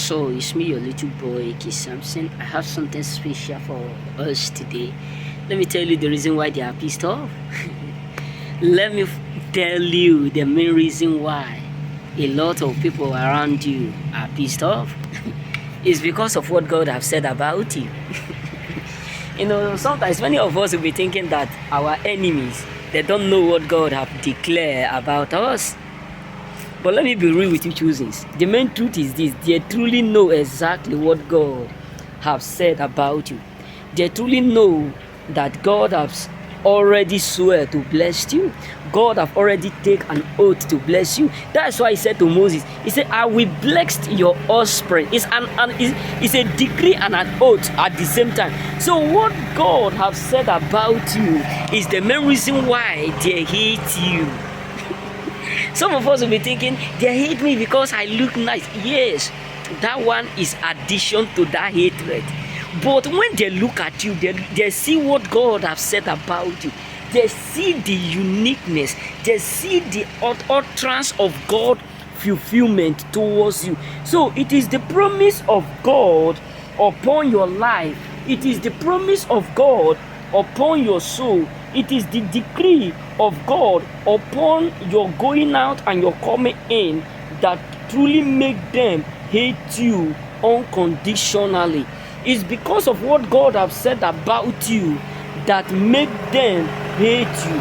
So it's me, your little boy, K Samson. I have something special for us today. Let me tell you the reason why they are pissed off. Let me tell you the main reason why a lot of people around you are pissed off. It's because of what God has said about you. Sometimes many of us will be thinking that our enemies, they don't know what God have declared about us. But let me be real with you, choosings. The main truth is this: they truly know exactly what God has said about you. They truly know that God has already swear to bless you. God have already taken an oath to bless you. That's why he said to Moses, he said, I will bless your offspring. It's a decree and an oath at the same time. So what God has said about you is the main reason why they hate you. Some of us will be thinking, they hate me because I look nice. Yes, that one is addition to that hatred. But when they look at you, they see what God has said about you. They see the uniqueness. They see the utterance of God fulfillment towards you. So it is the promise of God upon your life. It is the promise of God upon your soul. It is the decree of God upon your going out and your coming in that truly make them hate you unconditionally. It's because of what God has said about you that make them hate you.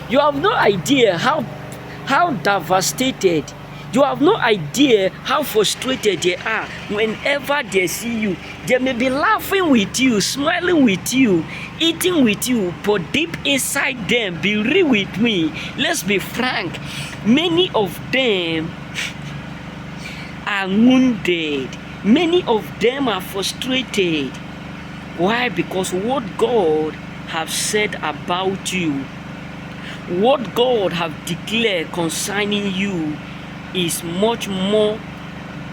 You have no idea how devastated. You have no idea how frustrated they are whenever they see you. They may be laughing with you, smiling with you, eating with you, but deep inside them, be real with me, let's be frank, many of them are wounded. Many of them are frustrated. Why? Because what God has said about you, what God has declared concerning you, is much more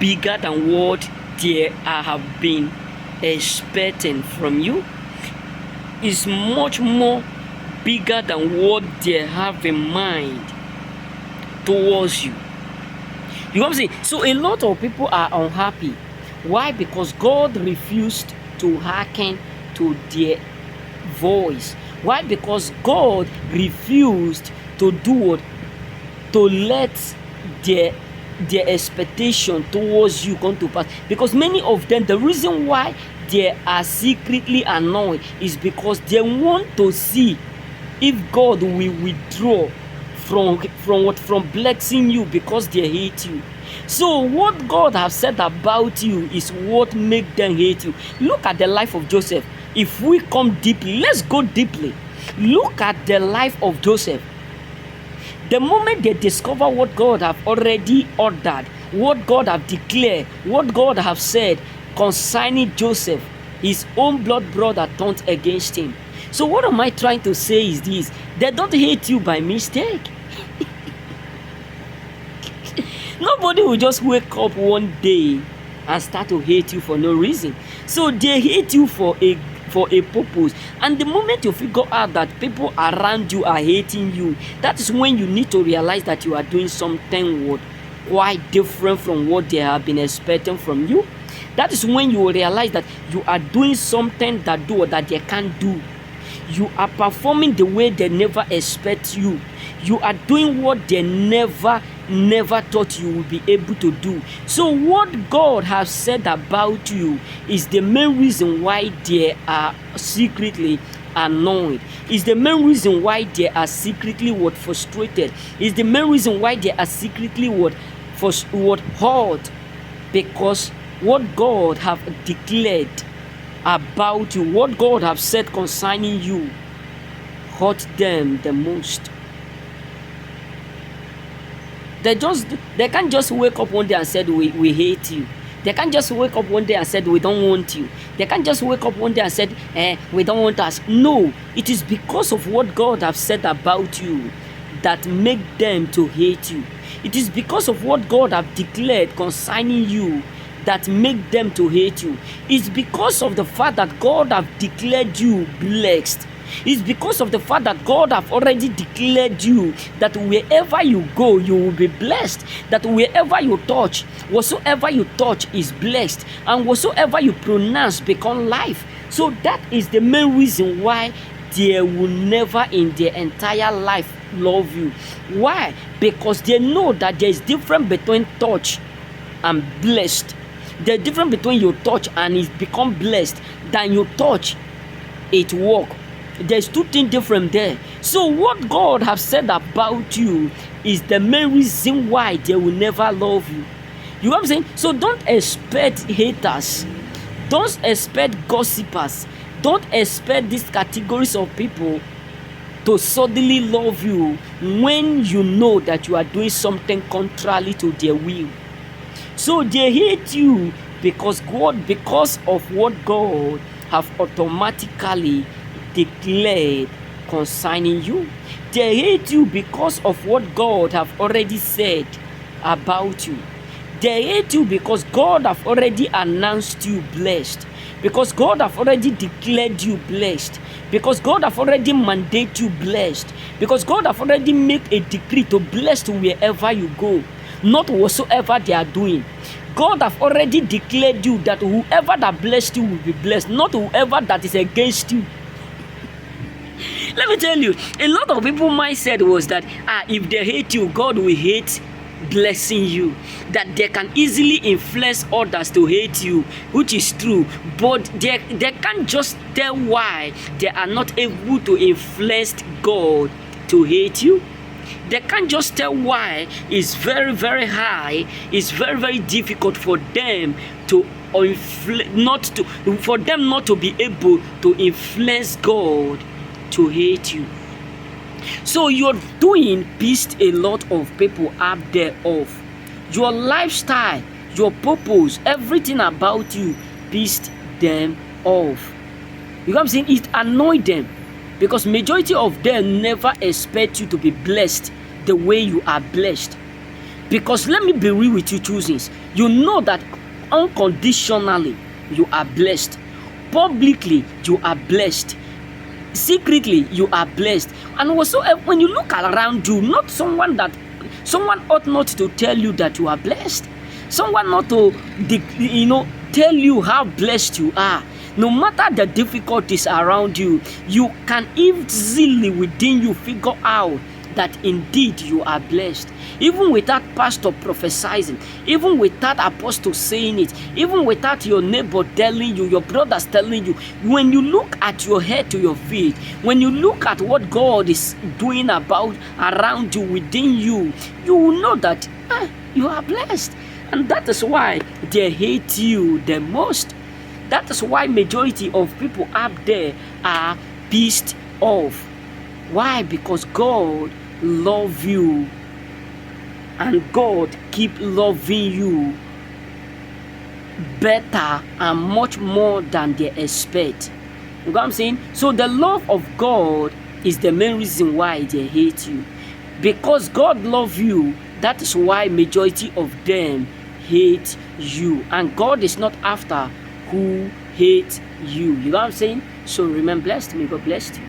bigger than what they have been expecting from you. Is much more bigger than what they have in mind towards you. You know what I'm saying? So a lot of people are unhappy. Why? Because God refused to hearken to their voice. Why? Because God refused to do what? To let their expectation towards you come to pass. Because many of them, the reason why they are secretly annoyed is because they want to see if God will withdraw from blessing you, because they hate you. So what God has said about you is what make them hate you. Look at the life of Joseph. If we come deeply, let's go deeply. Look at the life of Joseph. The moment they discover what God have already ordered, what God have declared, what God have said concerning Joseph, his own blood brother turned against him. So what am I trying to say is this: they don't hate you by mistake. Nobody will just wake up one day and start to hate you for no reason. So they hate you for a purpose. And the moment you figure out that people around you are hating you, that is when you need to realize that you are doing something quite different from what they have been expecting from you. That is when you will realize that you are doing something that they can't do. You are performing the way they never expect you. You are doing what they never thought you would be able to do. So what God has said about you is the main reason why they are secretly annoyed. Is the main reason why they are secretly frustrated. Is the main reason why they are secretly hurt. Because what God have declared about you, what God have said concerning you, hurt them the most. They can't just wake up one day and said we hate you. They can't just wake up one day and said we don't want you. They can't just wake up one day and said we don't want us. No, it is because of what God have said about you that make them to hate you. It is because of what God have declared concerning you that make them to hate you. It's because of the fact that God have declared you blessed It's because of the fact that God have already declared you that wherever you go, you will be blessed. That wherever you touch, whatsoever you touch is blessed, and whatsoever you pronounce become life. So that is the main reason why they will never in their entire life love you. Why? Because they know that there is difference between touch and blessed. The difference between your touch and it become blessed than your touch it work. There's two things different there. So what God have said about you is the main reason why they will never love you. You know what I'm saying? So don't expect haters. Don't expect gossipers. Don't expect these categories of people to suddenly love you when you know that you are doing something contrary to their will. So they hate you because of what God have automatically declared concerning you. They hate you because of what God have already said about you. They hate you because God have already announced you blessed. Because God have already declared you blessed. Because God have already mandated you blessed. Because God have already made a decree to bless you wherever you go. Not whatsoever they are doing. God have already declared you that whoever that blessed you will be blessed, not whoever that is against you. Let me tell you, a lot of people mindset was that if they hate you, God will hate blessing you. That they can easily influence others to hate you, which is true. But they can't just tell why they are not able to influence God to hate you. They can't just tell why it's very, very high. It's very, very difficult for them to not to be able to influence God to hate you. So you're doing pissed a lot of people up there off. Your lifestyle, your purpose, everything about you pissed them off. You know what I'm saying? It annoyed them. Because majority of them never expect you to be blessed the way you are blessed. Because let me be real with you, choosings. You know that unconditionally you are blessed. Publicly you are blessed. Secretly you are blessed. And also when you look around you, not someone ought not to tell you that you are blessed. Someone not to tell you how blessed you are. No matter the difficulties around you, you can easily within you figure out that indeed you are blessed. Even without pastor prophesying, even without apostle saying it, even without your neighbor telling you, your brothers telling you, when you look at your head to your feet, when you look at what God is doing around you, within you, you will know that you are blessed. And that is why they hate you the most. That is why majority of people up there are pissed off. Why? Because God loves you, and God keep loving you better and much more than they expect. You know what I'm saying? So the love of God is the main reason why they hate you. Because God loves you, that is why majority of them hate you. And God is not after who hate you. You know what I'm saying? So remain blessed. May God bless you.